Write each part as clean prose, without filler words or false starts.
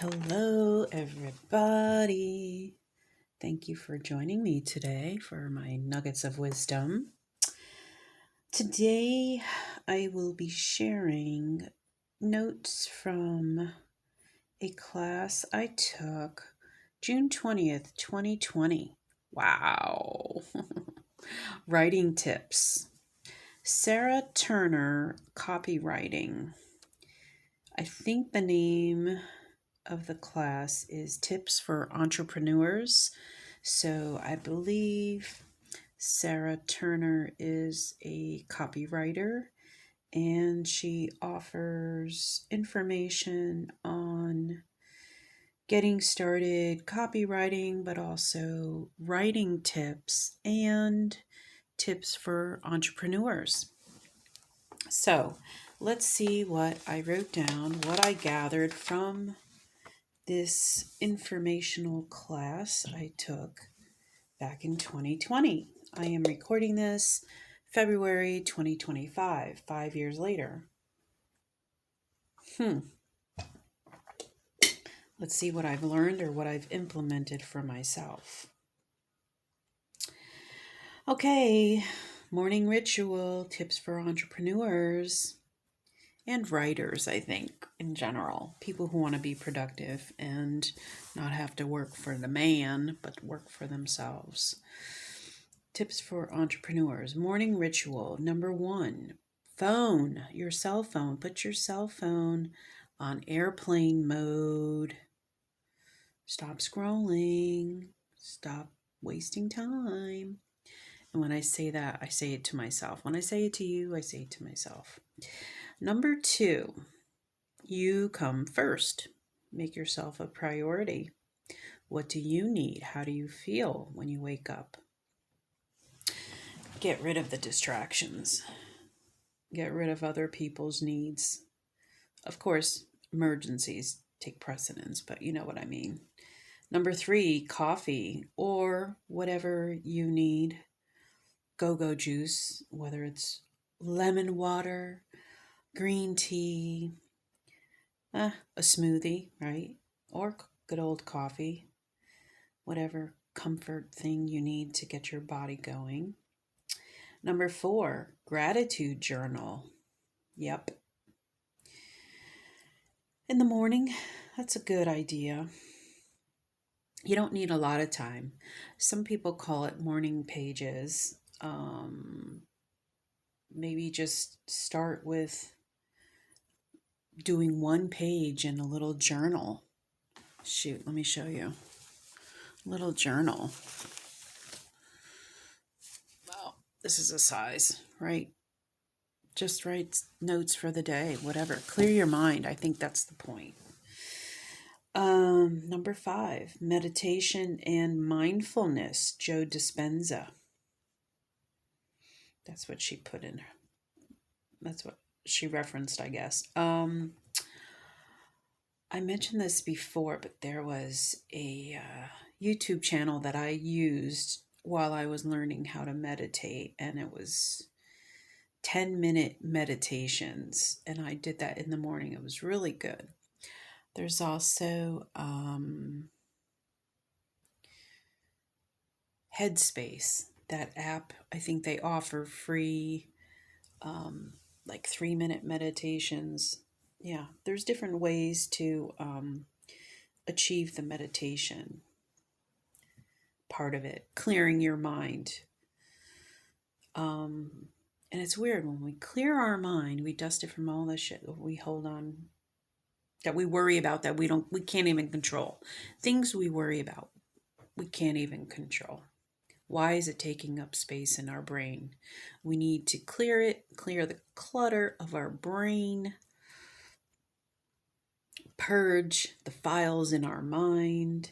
Hello, everybody. Thank you for joining me today for my nuggets of wisdom. Today, I will be sharing notes from a class I took June 20th, 2020. Wow. Writing tips. Sarah Turner, Copywriting. I think the name of the class is Tips for Entrepreneurs. So I believe Sarah Turner is a copywriter and she offers information on getting started copywriting, but also writing tips and tips for entrepreneurs. So let's see what I wrote down, what I gathered from this informational class I took back in 2020. I am recording this February 2025, 5 years later. Let's see what I've learned or what I've implemented for myself. Okay, morning ritual, tips for entrepreneurs and writers, I think, in general. People who want to be productive and not have to work for the man, but work for themselves. Tips for entrepreneurs. Morning ritual. Number 1, phone, your cell phone. Put your cell phone on airplane mode. Stop scrolling. Stop wasting time. And when I say that, I say it to myself. When I say it to you, I say it to myself. Number 2, you come first. Make yourself a priority. What do you need? How do you feel when you wake up? Get rid of the distractions. Get rid of other people's needs. Of course, emergencies take precedence, but you know what I mean. Number 3, coffee or whatever you need. Go-go juice, whether it's lemon water, green tea, a smoothie, right? Or good old coffee, whatever comfort thing you need to get your body going. Number 4, gratitude journal. Yep. In the morning, that's a good idea. You don't need a lot of time. Some people call it morning pages. Maybe just start with doing 1 page in a little journal. Shoot, let me show you. Little journal. Well, this is a size, right? Just write notes for the day, whatever. Clear your mind. I think that's the point. Number 5, meditation and mindfulness. Joe Dispenza. That's what she put in. That's what she referenced, I guess. I mentioned this before, but there was a YouTube channel that I used while I was learning how to meditate, and it was 10-minute meditations, and I did that in the morning. It was really good. There's also Headspace, that app. I think they offer free like 3-minute meditations. Yeah, there's different ways to achieve the meditation part of it, clearing your mind. And it's weird, when we clear our mind, we dust it from all the shit that we hold on, that we worry about, that we can't even control. Things we worry about, we can't even control. Why is it taking up space in our brain? We need to clear it, clear the clutter of our brain, purge the files in our mind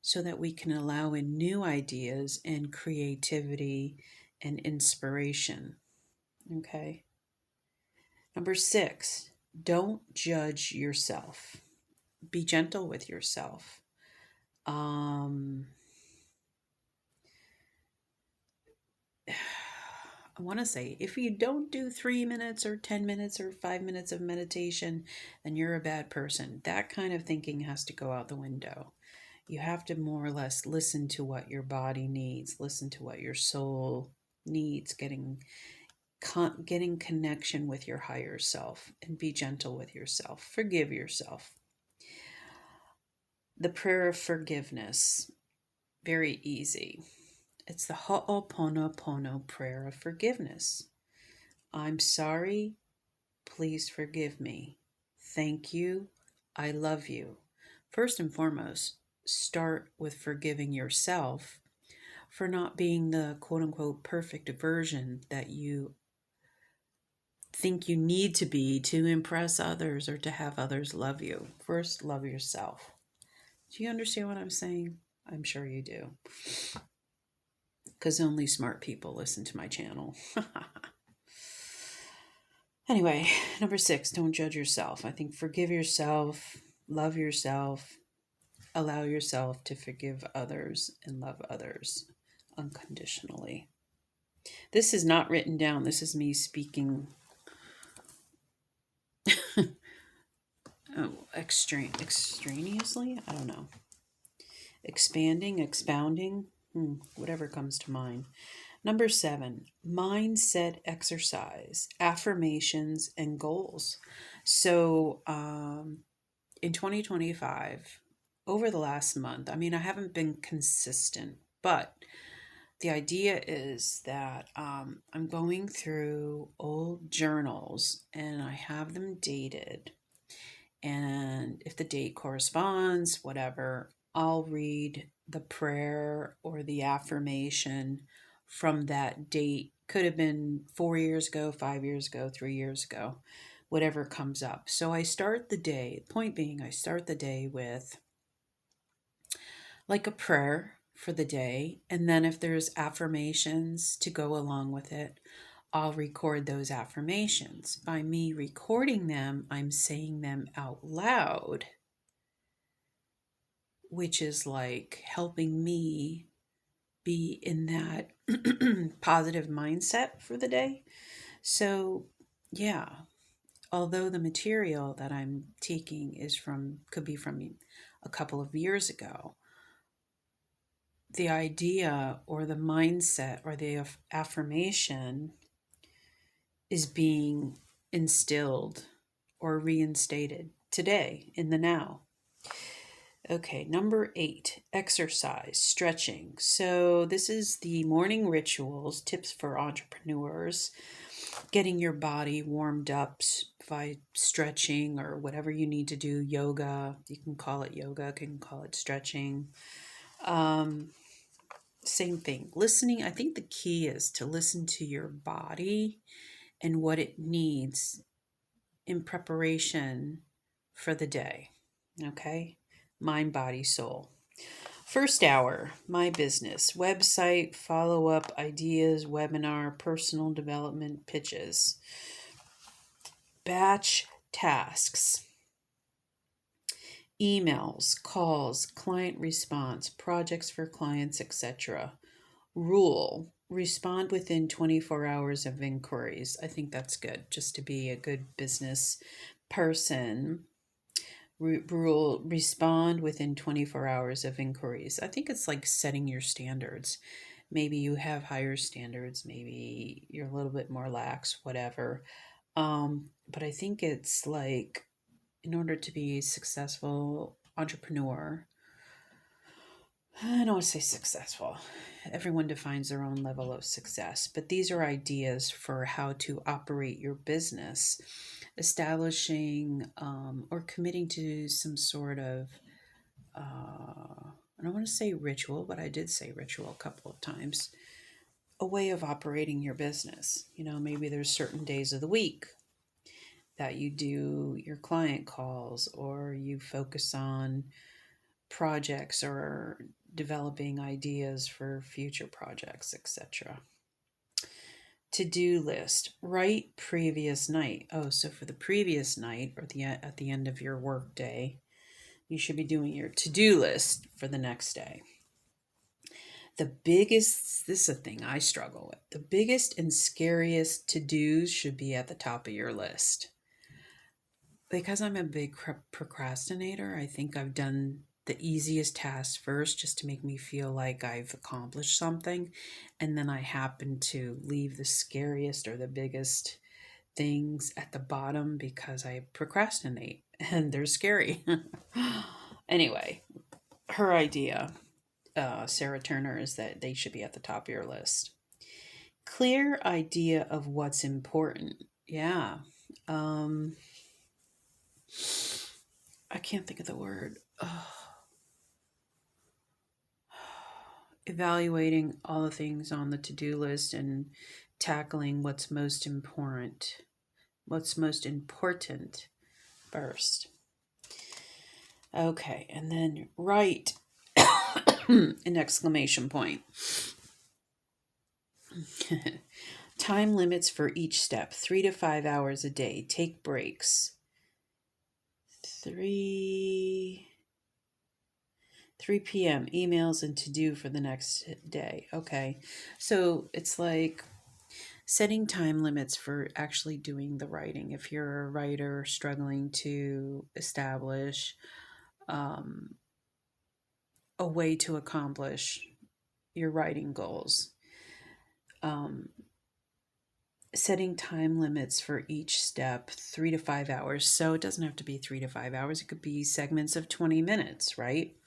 so that we can allow in new ideas and creativity and inspiration. Okay. Number 6, don't judge yourself. Be gentle with yourself. I want to say, if you don't do 3 minutes or 10 minutes or 5 minutes of meditation, then you're a bad person. That kind of thinking has to go out the window. You have to more or less listen to what your body needs, listen to what your soul needs, getting connection with your higher self, and be gentle with yourself. Forgive yourself. The prayer of forgiveness, very easy. It's the Ho'oponopono prayer of forgiveness. I'm sorry. Please forgive me. Thank you. I love you. First and foremost, start with forgiving yourself for not being the quote unquote perfect version that you think you need to be to impress others or to have others love you. First, love yourself. Do you understand what I'm saying? I'm sure you do. Because only smart people listen to my channel. Anyway, number 6, don't judge yourself. I think forgive yourself, love yourself, allow yourself to forgive others and love others unconditionally. This is not written down. This is me speaking extraneously. I don't know. Expanding, expounding, whatever comes to mind. Number 7, mindset exercise, affirmations, and goals. So in 2025, over the last month, I mean, I haven't been consistent, but the idea is that I'm going through old journals and I have them dated. And if the date corresponds, whatever, I'll read the prayer or the affirmation from that date. Could have been 4 years ago, 5 years ago, 3 years ago, whatever comes up. So I start the day, point being, I start the day with like a prayer for the day. And then if there's affirmations to go along with it, I'll record those affirmations. By me recording them, I'm saying them out loud, which is like helping me be in that positive mindset for the day. So, yeah, although the material that I'm taking could be from a couple of years ago, the idea or the mindset or the affirmation is being instilled or reinstated today in the now. Okay, number 8, exercise, stretching. So this is the morning rituals, tips for entrepreneurs, getting your body warmed up by stretching or whatever you need to do, yoga. You can call it yoga, you can call it stretching. Same thing, listening. I think the key is to listen to your body and what it needs in preparation for the day. Okay? Mind, body, soul. First hour, my business, website, follow up, ideas, webinar, personal development, pitches. Batch tasks, emails, calls, client response, projects for clients, etc. Rule, respond within 24 hours of inquiries. I think that's good, just to be a good business person. Rule, respond within 24 hours of inquiries. I think it's like setting your standards. Maybe you have higher standards, maybe you're a little bit more lax, whatever. But I think it's like, in order to be a successful entrepreneur, I don't want to say successful. Everyone defines their own level of success, but these are ideas for how to operate your business, establishing or committing to some sort of, I don't want to say ritual, but I did say ritual a couple of times, a way of operating your business. You know, maybe there's certain days of the week that you do your client calls or you focus on projects or developing ideas for future projects, etc. To-do list, write previous night. Oh, so for the previous night or at the end of your work day, you should be doing your to-do list for the next day. This is a thing I struggle with. The biggest and scariest to-dos should be at the top of your list. Because I'm a big procrastinator, I think I've done the easiest task first just to make me feel like I've accomplished something. And then I happen to leave the scariest or the biggest things at the bottom because I procrastinate and they're scary. Anyway, her idea, Sarah Turner, is that they should be at the top of your list. Clear idea of what's important. Yeah. Um, I can't think of the word. Evaluating all the things on the to-do list and tackling what's most important. What's most important first. Okay, and then write an exclamation point. Time limits for each step, 3 to 5 hours a day. Take breaks. 3 p.m. emails and to do for the next day. Okay. So it's like setting time limits for actually doing the writing. If you're a writer struggling to establish a way to accomplish your writing goals, setting time limits for each step, 3 to 5 hours. So it doesn't have to be 3 to 5 hours. It could be segments of 20 minutes, right?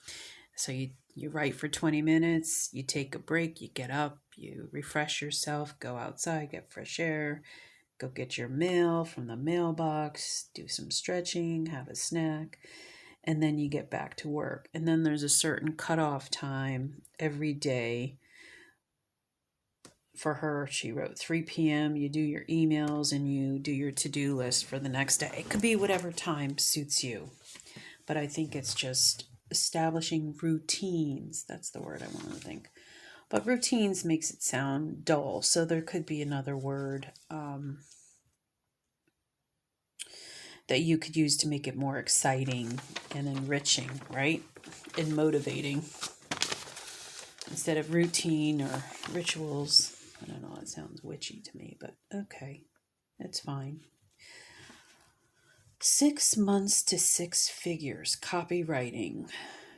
So you write for 20 minutes, you take a break, you get up, you refresh yourself, go outside, get fresh air, go get your mail from the mailbox, do some stretching, have a snack, and then you get back to work. And then there's a certain cutoff time every day. For her, she wrote 3 p.m. You do your emails and you do your to-do list for the next day. It could be whatever time suits you. But I think it's just establishing routines. That's the word I want to think. But routines makes it sound dull. So there could be another word that you could use to make it more exciting and enriching, right? And motivating. Instead of routine or rituals. I don't know, it sounds witchy to me, but okay, it's fine. 6 months to 6 figures, copywriting,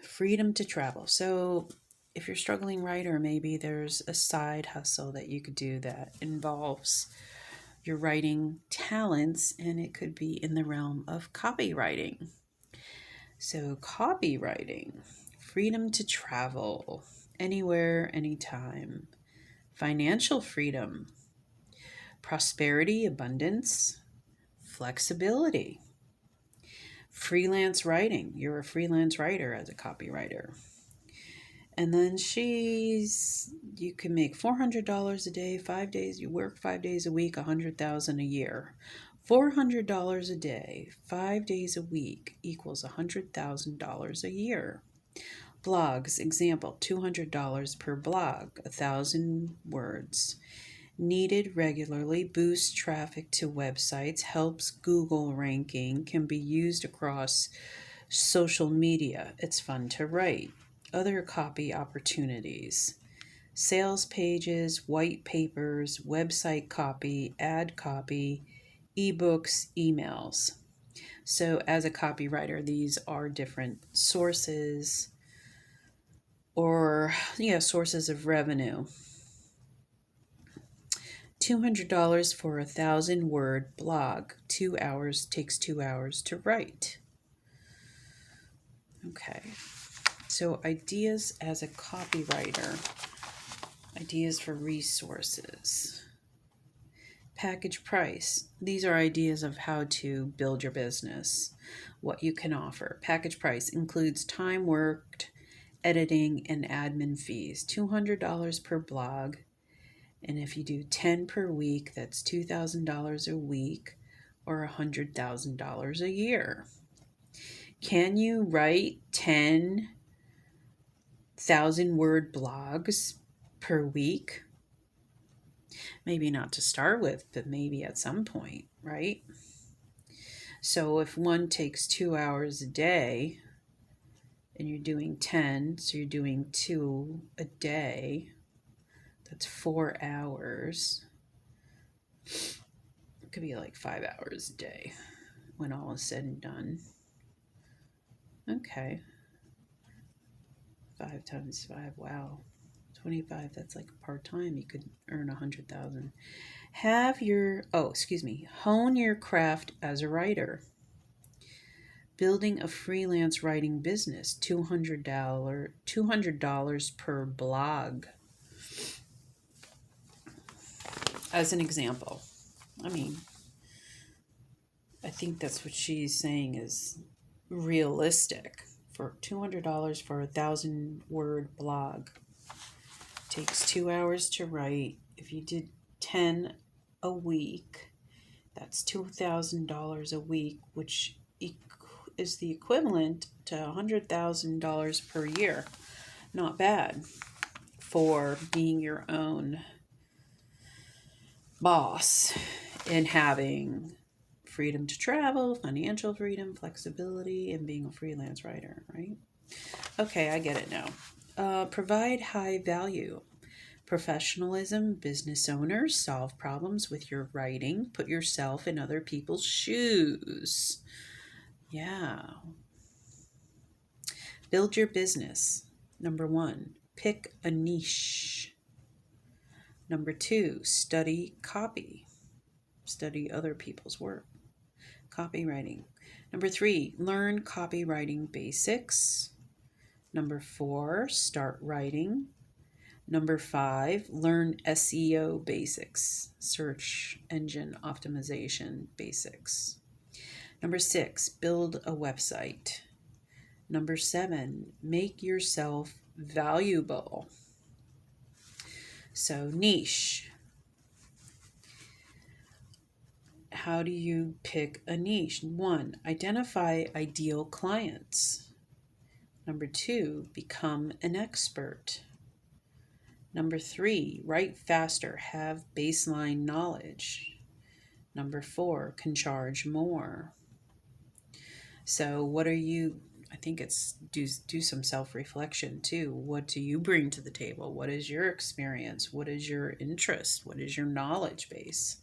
freedom to travel. So if you're a struggling writer, maybe there's a side hustle that you could do that involves your writing talents, and it could be in the realm of copywriting. So copywriting, freedom to travel, anywhere, anytime. Financial freedom, prosperity, abundance, flexibility. Freelance writing, you're a freelance writer as a copywriter. And then you can make $400 a day, 5 days, you work 5 days a week, $100,000 a year. $400 a day, 5 days a week equals $100,000 a year. Blogs, example, $200 per blog, 1,000 words. Needed regularly, boosts traffic to websites, helps Google ranking, can be used across social media. It's fun to write. Other copy opportunities. Sales pages, white papers, website copy, ad copy, ebooks, emails. So as a copywriter, these are different sources sources of revenue. $200 for 1,000-word blog. 2 hours takes 2 hours to write. Okay. So ideas as a copywriter. Ideas for resources. Package price. These are ideas of how to build your business, what you can offer. Package price includes time worked, editing, and admin fees. $200 per blog. And if you do 10 per week, that's $2,000 a week or $100,000 a year. Can you write 10,000-word blogs per week? Maybe not to start with, but maybe at some point, right? So if one takes 2 hours a day, and you're doing 10, so you're doing 2 a day. That's 4 hours. It could be like 5 hours a day when all is said and done. Okay. 5 times 5, wow. 25, that's like part-time. You could earn 100,000. Hone your craft as a writer. Building a freelance writing business, $200 per blog. As an example. I mean, I think that's what she's saying is realistic. For $200 for a 1,000-word blog. Takes 2 hours to write. If you did 10 a week, that's $2,000 a week, which is the equivalent to $100,000 per year. Not bad for being your own boss and having freedom to travel, financial freedom, flexibility, and being a freelance writer, right? Okay, I get it now. Provide high value. Professionalism. Business owners solve problems with your writing. Put yourself in other people's shoes. Yeah. Build your business. Number 1, pick a niche. Number 2, study copy. Study other people's work. Copywriting. Number 3, learn copywriting basics. Number 4, start writing. Number 5, learn SEO basics, search engine optimization basics. Number 6, build a website. Number 7, make yourself valuable. So niche. How do you pick a niche? 1, identify ideal clients. Number 2, become an expert. Number 3, write faster, have baseline knowledge. Number 4, can charge more. So what are you, I think it's do some self-reflection too. What do you bring to the table? What is your experience? What is your interest? What is your knowledge base?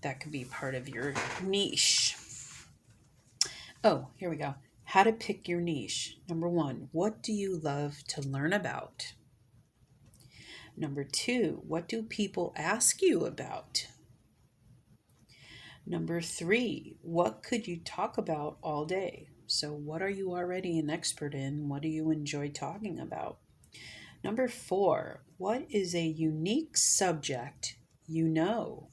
That could be part of your niche. Oh, here we go. How to pick your niche. Number 1, what do you love to learn about? Number 2, what do people ask you about? Number 3, what could you talk about all day? So what are you already an expert in? What do you enjoy talking about? Number 4, what is a unique subject you know?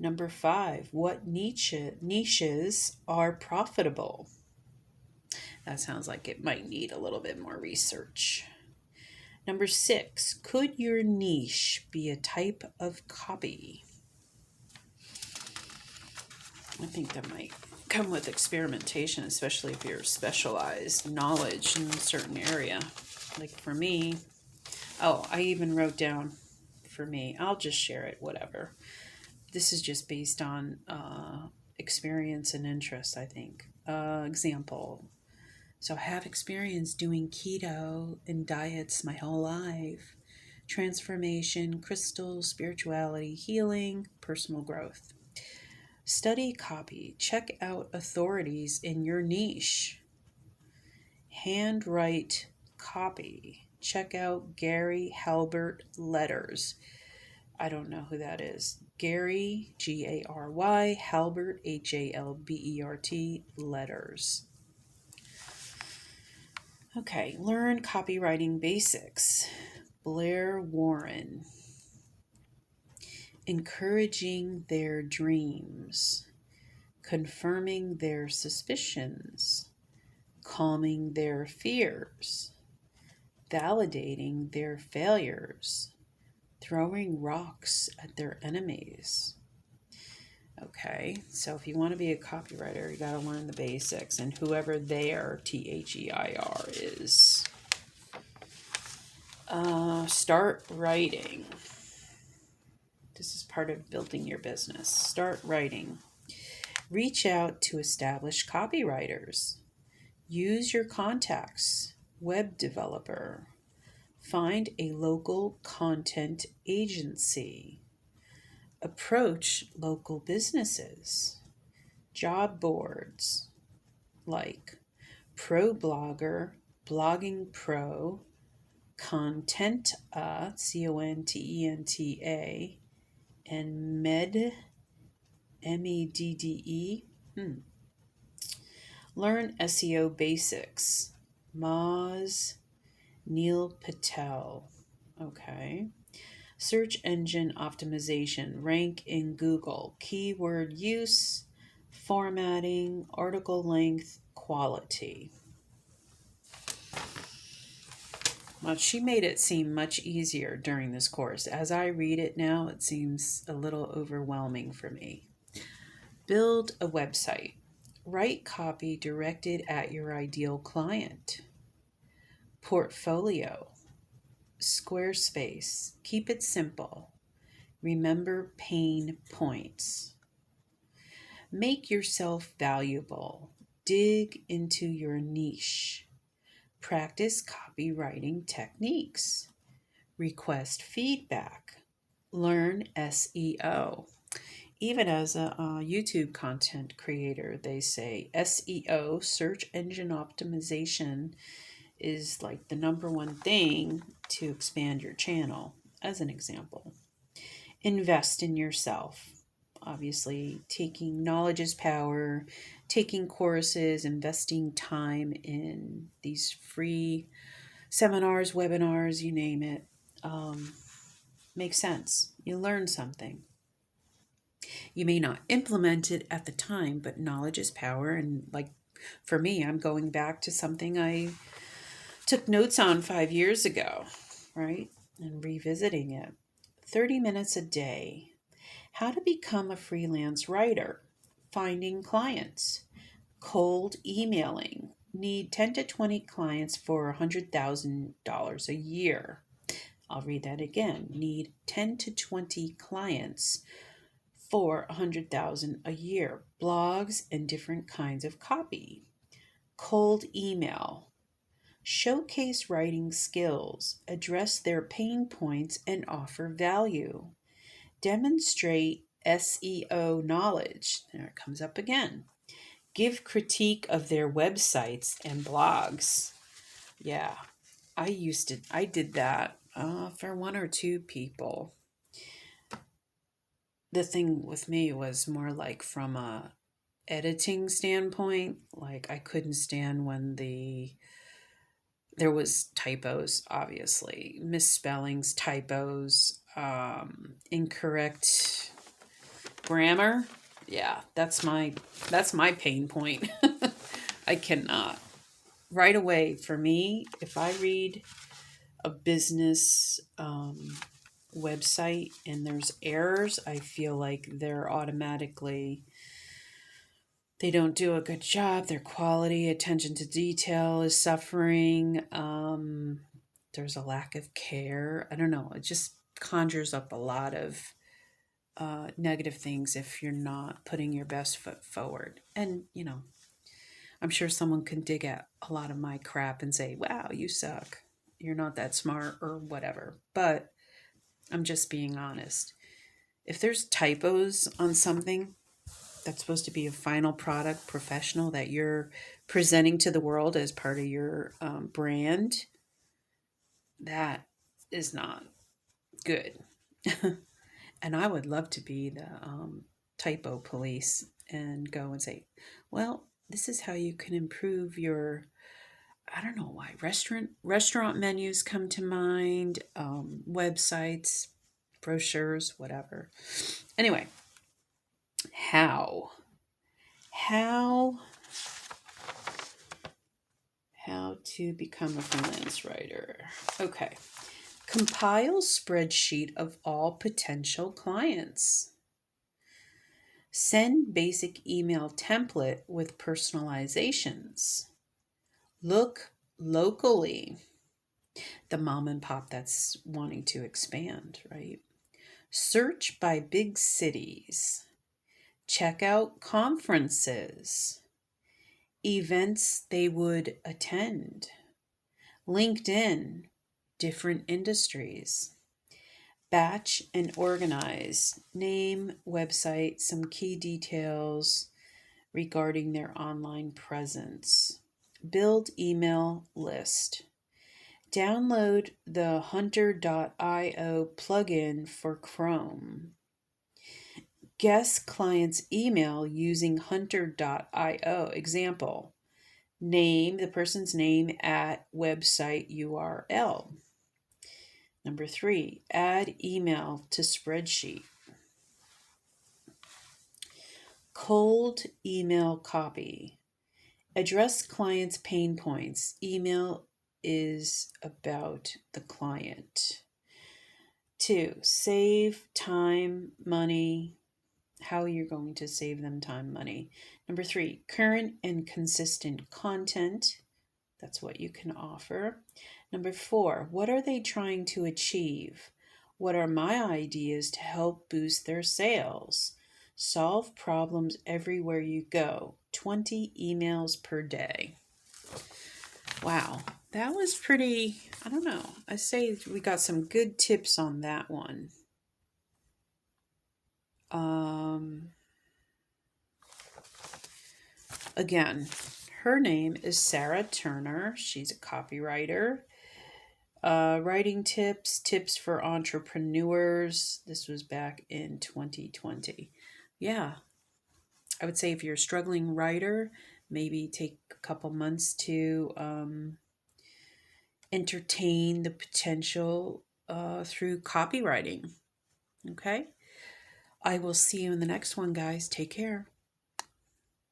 Number 5, what niches are profitable? That sounds like it might need a little bit more research. Number 6, could your niche be a type of copy? I think that might come with experimentation, especially if you're specialized knowledge in a certain area. Like for me, I even wrote down for me, I'll just share it, whatever. This is just based on experience and interest, I think. Example. So I have experience doing keto and diets my whole life. Transformation, crystals, spirituality, healing, personal growth. Study copy. Check out authorities in your niche. Handwrite copy. Check out Gary Halbert letters. I don't know who that is. Gary, Gary, Halbert, Halbert letters. Okay, learn copywriting basics. Blair Warren. Encouraging their dreams. Confirming their suspicions. Calming their fears. Validating their failures. Throwing rocks at their enemies. Okay, so if you want to be a copywriter, you got to learn the basics, and whoever their, THEIR, is. Start writing. This is part of building your business. Start writing. Reach out to established copywriters. Use your contacts, web developer. Find a local content agency. Approach local businesses, job boards like ProBlogger, Blogging Pro, Contenta, Contenta, and Medde. Learn SEO basics. Moz Neil Patel. Okay. Search engine optimization. Rank in Google. Keyword use, formatting, article length, quality. Well, she made it seem much easier during this course. As I read it now, it seems a little overwhelming for me. Build a website. Write copy directed at your ideal client. Portfolio. Squarespace. Keep it simple. Remember pain points. Make yourself valuable. Dig into your niche. Practice copywriting techniques. Request feedback. Learn SEO. Even as a YouTube content creator, they say SEO, search engine optimization, is like the number one thing to expand your channel, as an example. Invest in yourself. Obviously, taking knowledge is power, taking courses, investing time in these free seminars, webinars, you name it, makes sense. You learn something. You may not implement it at the time, but knowledge is power. And like for me, I'm going back to something I took notes on 5 years ago, right? And revisiting it. 30 minutes a day. How to become a freelance writer. Finding clients. Cold emailing. Need 10 to 20 clients for $100,000 a year. I'll read that again. Need 10 to 20 clients for $100,000 a year. Blogs and different kinds of copy. Cold email. Showcase writing skills, address their pain points, and offer value. Demonstrate SEO knowledge. There it comes up again. Give critique of their websites and blogs. Yeah, I did that for one or two people. The thing with me was more like from a editing standpoint. Like I couldn't stand when there was typos, obviously, misspellings, typos, incorrect grammar. Yeah, that's my pain point. I cannot. Right away, for me, if I read a business website and there's errors, I feel like they don't do a good job. Their quality, attention to detail is suffering. There's a lack of care. I don't know. It just conjures up a lot of negative things if you're not putting your best foot forward. And, I'm sure someone can dig at a lot of my crap and say, wow, you suck. You're not that smart or whatever. But I'm just being honest. If there's typos on something that's supposed to be a final product professional that you're presenting to the world as part of your brand, that is not good. And I would love to be the typo police and go and say, well, this is how you can improve your, I don't know why, restaurant menus come to mind, websites, brochures, whatever. Anyway, how to become a freelance writer. Okay. Compile spreadsheet of all potential clients. Send basic email template with personalizations. Look locally. The mom and pop that's wanting to expand, right? Search by big cities. Check out conferences. events they would attend. LinkedIn, different industries. Batch and organize, name, website, some key details regarding their online presence. Build email list. Download the hunter.io plugin for Chrome. Guess client's email using hunter.io. Example, name, the person's name at website URL. Number 3, add email to spreadsheet. Cold email copy. Address client's pain points. Email is about the client. 2, save time, money. How you're going to save them time, money. Number 3, current and consistent content. That's what you can offer. Number 4, what are they trying to achieve? What are my ideas to help boost their sales? Solve problems everywhere you go. 20 emails per day. Wow, that was pretty, I don't know. I say we got some good tips on that one. Again, her name is Sarah Turner. She's a copywriter. Writing tips for entrepreneurs. This was back in 2020. Yeah, I would say if you're a struggling writer, maybe take a couple months to entertain the potential through copywriting. Okay? I will see you in the next one, guys. Take care.